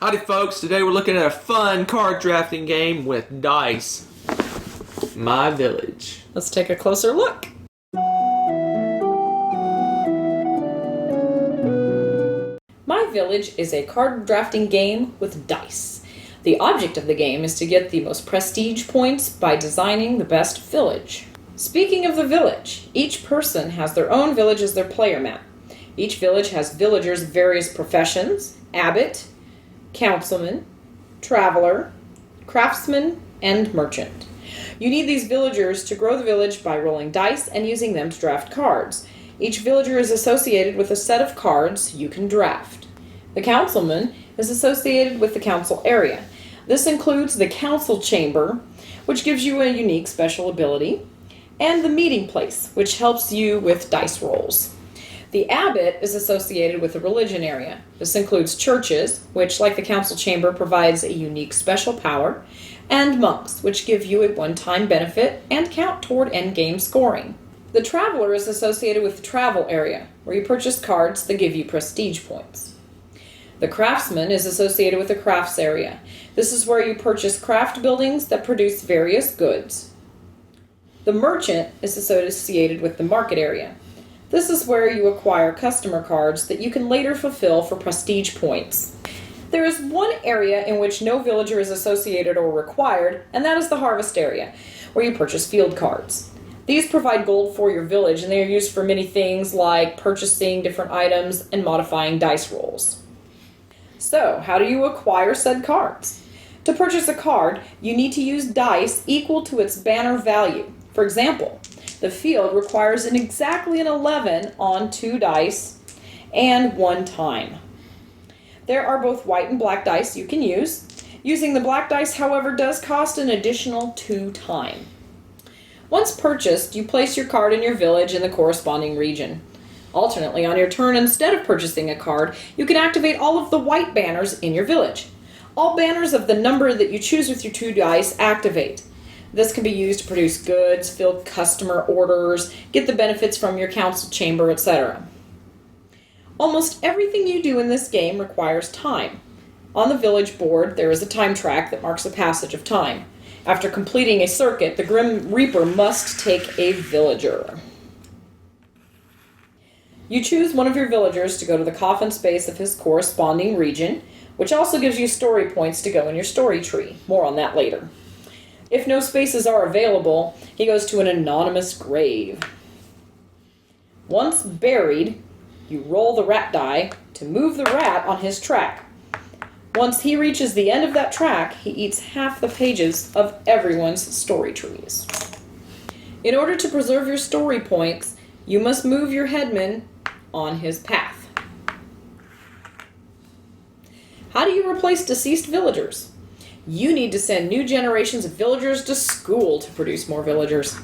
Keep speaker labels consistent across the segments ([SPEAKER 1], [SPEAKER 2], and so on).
[SPEAKER 1] Howdy folks, today we're looking at a fun card drafting game with dice. My Village.
[SPEAKER 2] Let's take a closer look. My Village is a card drafting game with dice. The object of the game is to get the most prestige points by designing the best village. Speaking of the village, each person has their own village as their player map. Each village has villagers of various professions: abbot, councilman, traveler, craftsman, and merchant. You need these villagers to grow the village by rolling dice and using them to draft cards. Each villager is associated with a set of cards you can draft. The councilman is associated with the council area. This includes the council chamber, which gives you a unique special ability, and the meeting place, which helps you with dice rolls. The abbot is associated with the religion area. This includes churches, which, like the council chamber, provides a unique special power, and monks, which give you a one-time benefit and count toward endgame scoring. The traveler is associated with the travel area, where you purchase cards that give you prestige points. The craftsman is associated with the crafts area. This is where you purchase craft buildings that produce various goods. The merchant is associated with the market area. This is where you acquire customer cards that you can later fulfill for prestige points. There is one area in which no villager is associated or required, and that is the harvest area, where you purchase field cards. These provide gold for your village, and they are used for many things like purchasing different items and modifying dice rolls. So, how do you acquire said cards? To purchase a card, you need to use dice equal to its banner value. For example, the field requires exactly an 11 on 2 dice and 1 time. There are both white and black dice you can use. Using the black dice, however, does cost an additional 2 time. Once purchased, you place your card in your village in the corresponding region. Alternately, on your turn, instead of purchasing a card, you can activate all of the white banners in your village. All banners of the number that you choose with your 2 dice activate. This can be used to produce goods, fill customer orders, get the benefits from your council chamber, etc. Almost everything you do in this game requires time. On the village board, there is a time track that marks the passage of time. After completing a circuit, the Grim Reaper must take a villager. You choose one of your villagers to go to the coffin space of his corresponding region, which also gives you story points to go in your story tree. More on that later. If no spaces are available, he goes to an anonymous grave. Once buried, you roll the rat die to move the rat on his track. Once he reaches the end of that track, he eats half the pages of everyone's story trees. In order to preserve your story points, you must move your headman on his path. How do you replace deceased villagers? You need to send new generations of villagers to school to produce more villagers.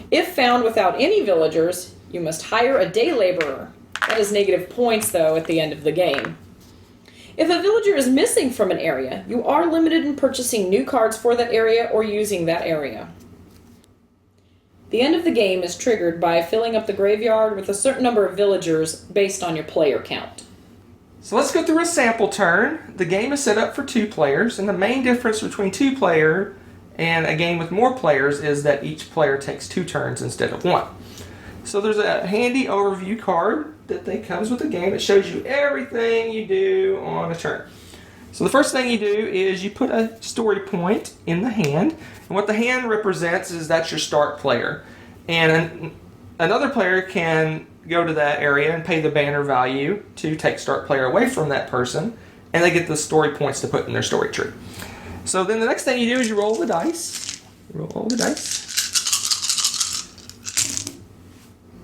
[SPEAKER 2] If found without any villagers, you must hire a day laborer. That is negative points, though, at the end of the game. If a villager is missing from an area, you are limited in purchasing new cards for that area or using that area. The end of the game is triggered by filling up the graveyard with a certain number of villagers based on your player count.
[SPEAKER 1] So let's go through a sample turn. The game is set up for 2 players, and the main difference between 2-player and a game with more players is that each player takes 2 turns instead of 1. So there's a handy overview card that comes with the game. It shows you everything you do on a turn. So the first thing you do is you put a story point in the hand, and what the hand represents is that's your start player. And another player can go to that area and pay the banner value to take start player away from that person, and they get the story points to put in their story tree. So then the next thing you do is you roll the dice.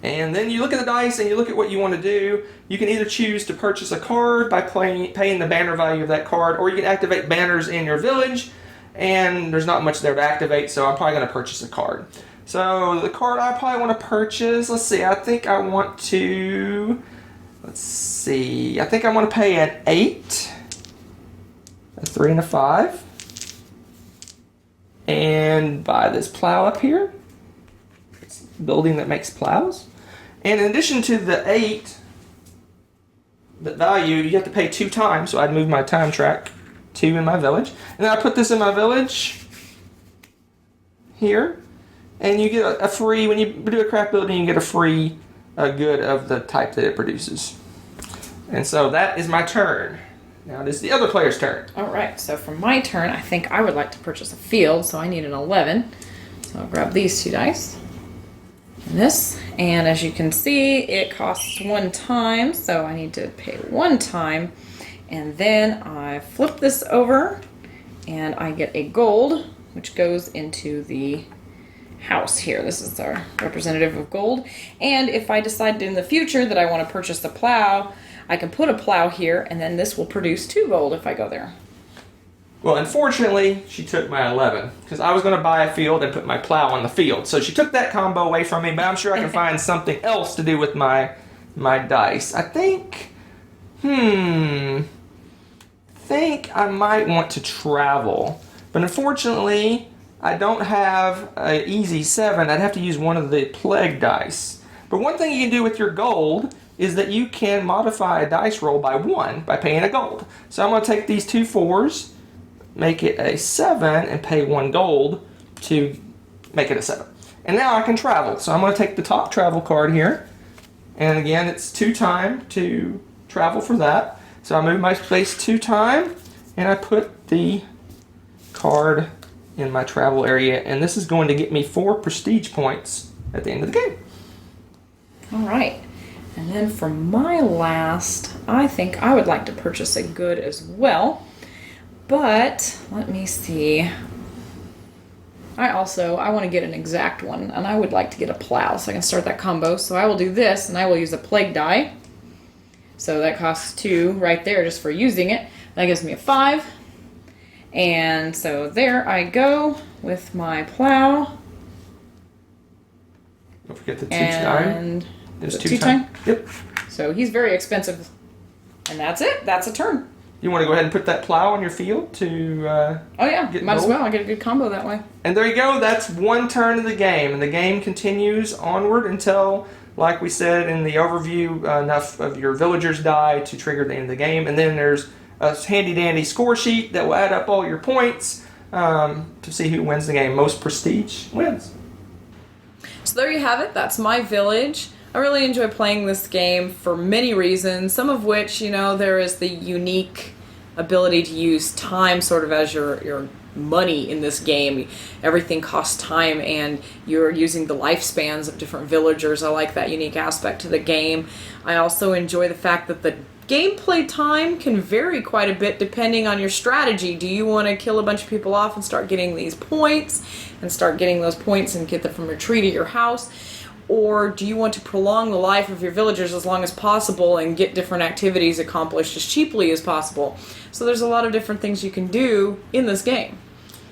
[SPEAKER 1] And then you look at the dice and you look at what you want to do. You can either choose to purchase a card by paying the banner value of that card, or you can activate banners in your village, and there's not much there to activate, so I'm probably going to purchase a card. So the card I probably want to purchase, I think I want to pay an 8, a 3, and a 5, and buy this plow up here. It's a building that makes plows. And in addition to the 8, the value, you have to pay 2 times, so I'd move my time track 2 in my village. And then I put this in my village here. And you get a free, when you do a craft building, you get a free good of the type that it produces. And so that is my turn. Now it is the other player's turn.
[SPEAKER 2] All right, so for my turn, I think I would like to purchase a field, so I need an 11. So I'll grab these 2 dice. And this, and as you can see, it costs 1 time, so I need to pay 1 time. And then I flip this over, and I get a gold, which goes into the house here. This is our representative of gold. And if I decide in the future that I want to purchase the plow, I can put a plow here, and then this will produce 2 gold if I go there.
[SPEAKER 1] Well, unfortunately, she took my 11, because I was going to buy a field and put my plow on the field. So she took that combo away from me, but I'm sure I can find something else to do with my dice. I think I might want to travel. But unfortunately, I don't have an easy 7. I'd have to use one of the plague dice. But one thing you can do with your gold is that you can modify a dice roll by 1 by paying a gold. So I'm going to take these 2 4s, make it a 7, and pay 1 gold to make it a 7. And now I can travel. So I'm going to take the top travel card here. And again, it's 2 time to travel for that. So I move my space 2 time, and I put the card in my travel area, and this is going to get me 4 prestige points at the end of the game.
[SPEAKER 2] All right. And then for my last, I think I would like to purchase a good as well. But let me see. I want to get an exact one, and I would like to get a plow so I can start that combo. So I will do this, and I will use a plague die. So that costs 2 right there just for using it. That gives me a 5. And so there I go with my plow.
[SPEAKER 1] Don't forget the 2 time. There's 2
[SPEAKER 2] time?
[SPEAKER 1] Yep.
[SPEAKER 2] So he's very expensive. And that's it. That's a turn.
[SPEAKER 1] You want to go ahead and put that plow on your field to
[SPEAKER 2] oh yeah,
[SPEAKER 1] get
[SPEAKER 2] might
[SPEAKER 1] gold?
[SPEAKER 2] as well. I get a good combo that way.
[SPEAKER 1] And there you go. That's 1 turn of the game. And the game continues onward until, like we said in the overview, enough of your villagers die to trigger the end of the game. And then there's a handy-dandy score sheet that will add up all your points to see who wins the game. Most prestige wins.
[SPEAKER 2] So there you have it. That's my village. I really enjoy playing this game for many reasons, some of which, there is the unique ability to use time sort of as your money in this game. Everything costs time, and you're using the lifespans of different villagers. I like that unique aspect to the game. I also enjoy the fact that the gameplay time can vary quite a bit depending on your strategy. Do you want to kill a bunch of people off and start getting these points and start getting those points and get them from your tree to your house? Or do you want to prolong the life of your villagers as long as possible and get different activities accomplished as cheaply as possible? So there's a lot of different things you can do in this game.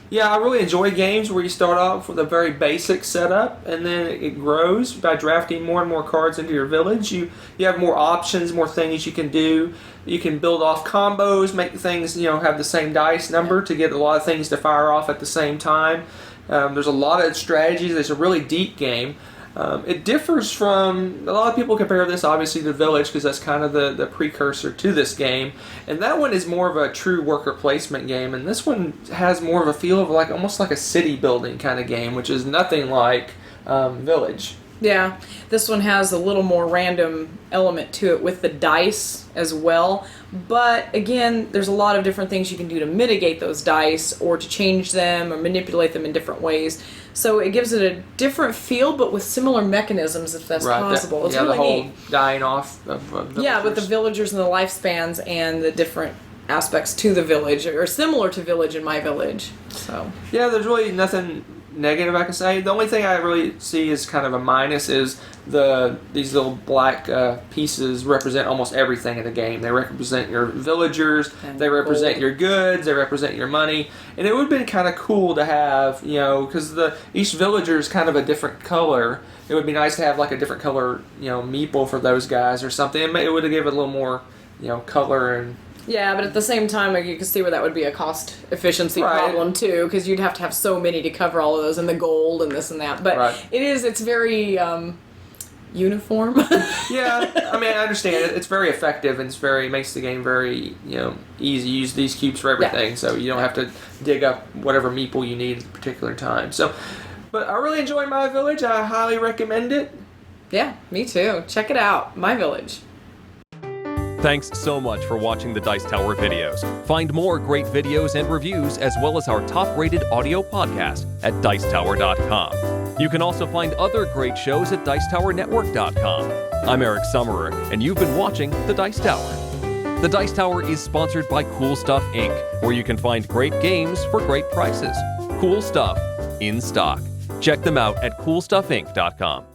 [SPEAKER 1] Yeah, I really enjoy games where you start off with a very basic setup, and then it grows by drafting more and more cards into your village. You have more options, more things you can do. You can build off combos, make things have the same dice number to get a lot of things to fire off at the same time. There's a lot of strategies. It's a really deep game. It differs from, a lot of people compare this obviously to Village because that's kind of the precursor to this game, and that one is more of a true worker placement game, and this one has more of a feel of almost like a city building kind of game, which is nothing like Village.
[SPEAKER 2] Yeah, this one has a little more random element to it with the dice as well. But again, there's a lot of different things you can do to mitigate those dice or to change them or manipulate them in different ways. So it gives it a different feel, but with similar mechanisms, if that's possible. It's really
[SPEAKER 1] the whole
[SPEAKER 2] neat.
[SPEAKER 1] Dying off of villagers.
[SPEAKER 2] Yeah, with the villagers and the lifespans and the different aspects to the village, or similar to Village in my village. So
[SPEAKER 1] yeah, there's really nothing negative I can say. The only thing I really see is kind of a minus is these little black pieces represent almost everything in the game. They represent your villagers, and they represent your goods, they represent your money, and it would have been kind of cool to have, because each villager is kind of a different color. It would be nice to have a different color, meeple for those guys or something. It would have given a little more, color and.
[SPEAKER 2] Yeah, but at the same time, you can see where that would be a cost efficiency problem too, because you'd have to have so many to cover all of those, and the gold and this and that. But it's very uniform.
[SPEAKER 1] Yeah, I mean, I understand it. It's very effective and makes the game very, easy. You use these cubes for everything, so you don't have to dig up whatever meeple you need at a particular time. So, but I really enjoy My Village. I highly recommend it.
[SPEAKER 2] Yeah, me too. Check it out. My Village.
[SPEAKER 3] Thanks so much for watching the Dice Tower videos. Find more great videos and reviews, as well as our top-rated audio podcast at Dicetower.com. You can also find other great shows at Dicetowernetwork.com. I'm Eric Summerer, and you've been watching The Dice Tower. The Dice Tower is sponsored by Cool Stuff Inc., where you can find great games for great prices. Cool stuff in stock. Check them out at CoolStuffInc.com.